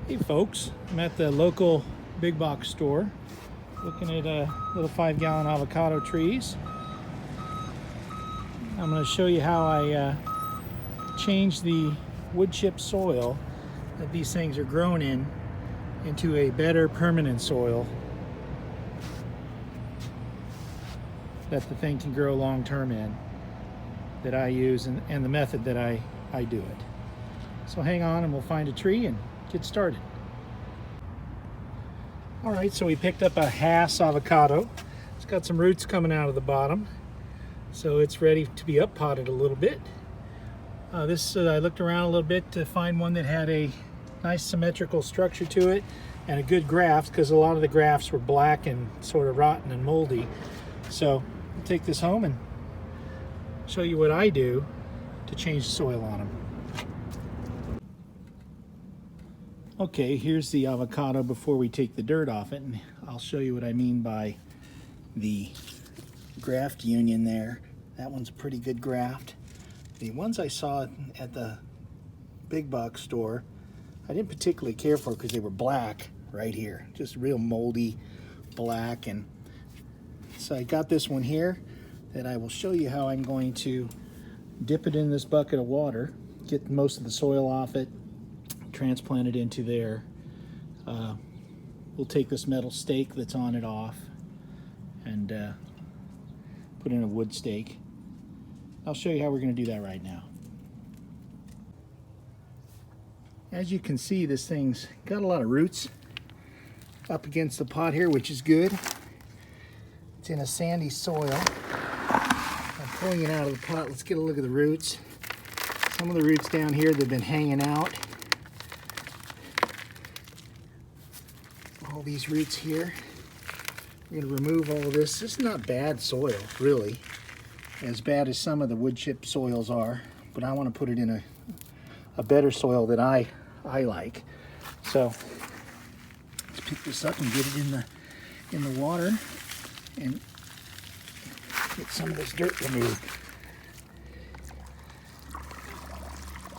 Hey folks, I'm at the local big box store looking at little 5-gallon avocado trees. I'm going to show you how I change the wood chip soil that these things are grown in into a better permanent soil that the thing can grow long term in, that I use, and the method that I do it. So hang on and we'll find a tree and get started. All right, so we picked up a Hass avocado. It's got some roots coming out of the bottom, so it's ready to be up potted a little bit. I looked around a little bit to find one that had a nice symmetrical structure to it and a good graft, because a lot of the grafts were black and sort of rotten and moldy. So I'll take this home and show you what I do to change the soil on them. Okay, here's the avocado before we take the dirt off it, and I'll show you what I mean by the graft union there. That one's a pretty good graft. The ones I saw at the big box store, I didn't particularly care for because they were black right here, just real moldy black. And so I got this one here that I will show you how I'm going to dip it in this bucket of water, get most of the soil off it, transplant it into there. We'll take this metal stake that's on it off and put in a wood stake. I'll show you how we're going to do that right now. As you can see, this thing's got a lot of roots up against the pot here, which is good. It's in a sandy soil. I'm pulling it out of the pot. Let's get a look at the roots. Some of the roots down here, they've been hanging out. All these roots here. We're going to remove all of this. This is not bad soil, really. As bad as some of the wood chip soils are, but I want to put it in a better soil that I like. So let's pick this up and get it in the water and get some of this dirt removed.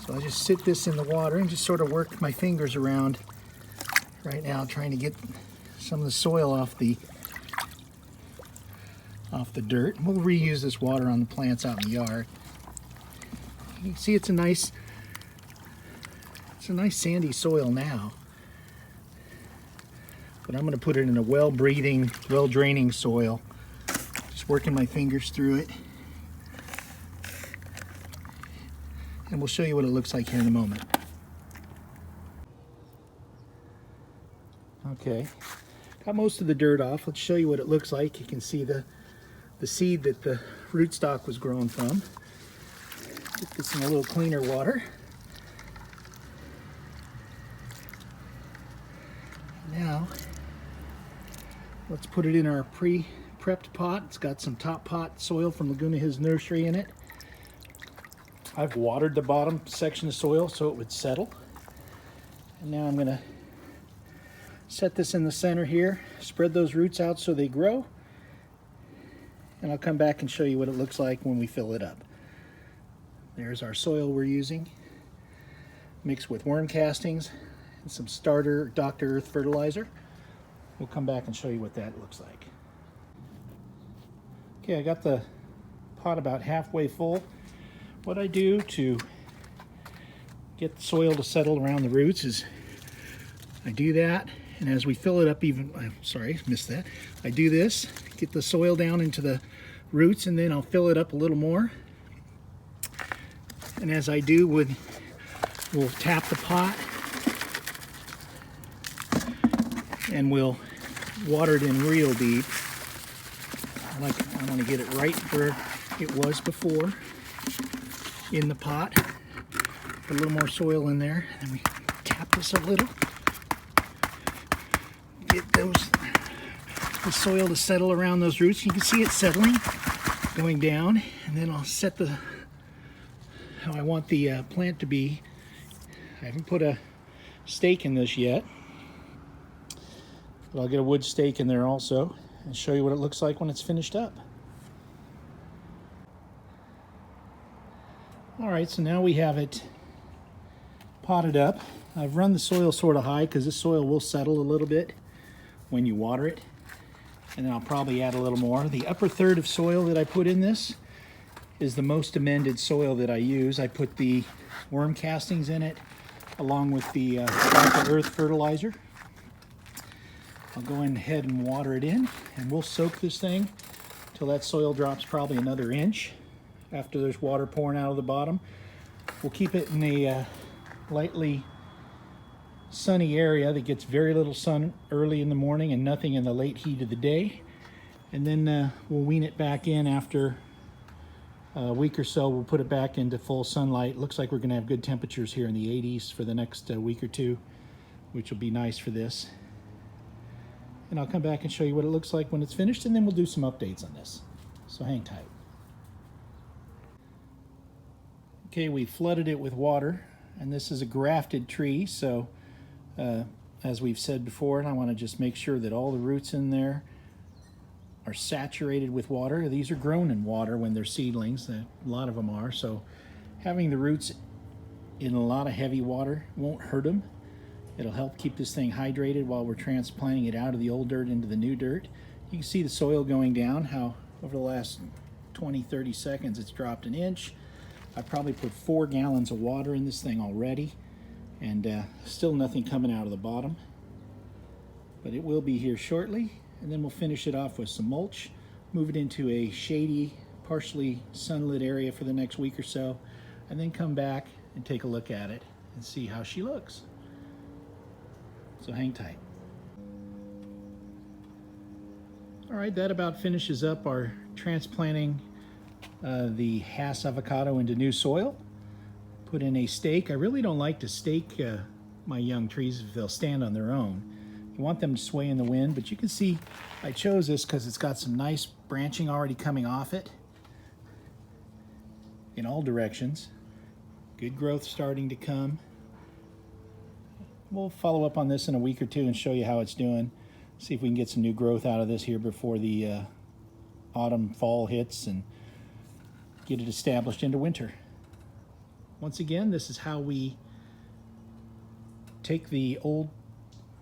So I just sit this in the water and just sort of work my fingers around right now, trying to get some of the soil off the dirt. We'll reuse this water on the plants out in the yard. You can see it's a nice sandy soil now. But I'm going to put it in a well-breathing, well-draining soil. Just working my fingers through it. And we'll show you what it looks like here in a moment. Okay, got most of the dirt off. Let's show you what it looks like. You can see the seed that the rootstock was grown from. Get this in a little cleaner water. Now, let's put it in our pre-prepped pot. It's got some top pot soil from Laguna Hills Nursery in it. I've watered the bottom section of soil so it would settle. And now I'm going to set this in the center here, spread those roots out so they grow, and I'll come back and show you what it looks like when we fill it up. There's our soil we're using, mixed with worm castings and some starter Dr. Earth fertilizer. We'll come back and show you what that looks like. Okay, I got the pot about halfway full. What I do to get the soil to settle around the roots is I do that, and as we fill it up I do this, get the soil down into the roots, and then I'll fill it up a little more. And as I do, we'll tap the pot and we'll water it in real deep. I want to get it right where it was before in the pot. Put a little more soil in there, and then we tap this a little. Get the soil to settle around those roots. You can see it settling, going down, and then I'll set how I want the plant to be. I haven't put a stake in this yet, but I'll get a wood stake in there also and show you what it looks like when it's finished up. All right, so now we have it potted up. I've run the soil sort of high because this soil will settle a little bit when you water it. And then I'll probably add a little more. The upper third of soil that I put in this is the most amended soil that I use. I put the worm castings in it along with the earth fertilizer. I'll go ahead and water it in, and we'll soak this thing till that soil drops probably another inch after there's water pouring out of the bottom. We'll keep it in a lightly sunny area that gets very little sun early in the morning and nothing in the late heat of the day. And then we'll wean it back in after a week or so. We'll put it back into full sunlight. Looks like we're going to have good temperatures here in the 80s for the next week or two, which will be nice for this. And I'll come back and show you what it looks like when it's finished, and then we'll do some updates on this. So hang tight. Okay, we flooded it with water, and this is a grafted tree, so as we've said before, and I want to just make sure that all the roots in there are saturated with water. These are grown in water when they're seedlings. A lot of them are. So having the roots in a lot of heavy water won't hurt them. It'll help keep this thing hydrated while we're transplanting it out of the old dirt into the new dirt. You can see the soil going down, how over the last 20-30 seconds it's dropped an inch. I probably put 4 gallons of water in this thing already, and still nothing coming out of the bottom. But it will be here shortly, and then we'll finish it off with some mulch, move it into a shady, partially sunlit area for the next week or so, and then come back and take a look at it and see how she looks. So hang tight. All right, that about finishes up our transplanting the Hass avocado into new soil. Put in a stake. I really don't like to stake my young trees if they'll stand on their own. You want them to sway in the wind, but you can see I chose this because it's got some nice branching already coming off it in all directions. Good growth starting to come. We'll follow up on this in a week or two and show you how it's doing. See if we can get some new growth out of this here before the autumn, fall hits, and get it established into winter. Once again, this is how we take the old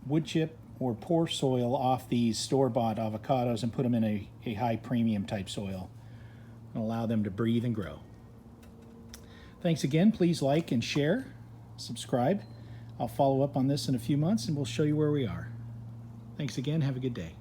wood chip or poor soil off these store-bought avocados and put them in a high premium type soil and allow them to breathe and grow. Thanks again. Please like and share, subscribe. I'll follow up on this in a few months and we'll show you where we are. Thanks again. Have a good day.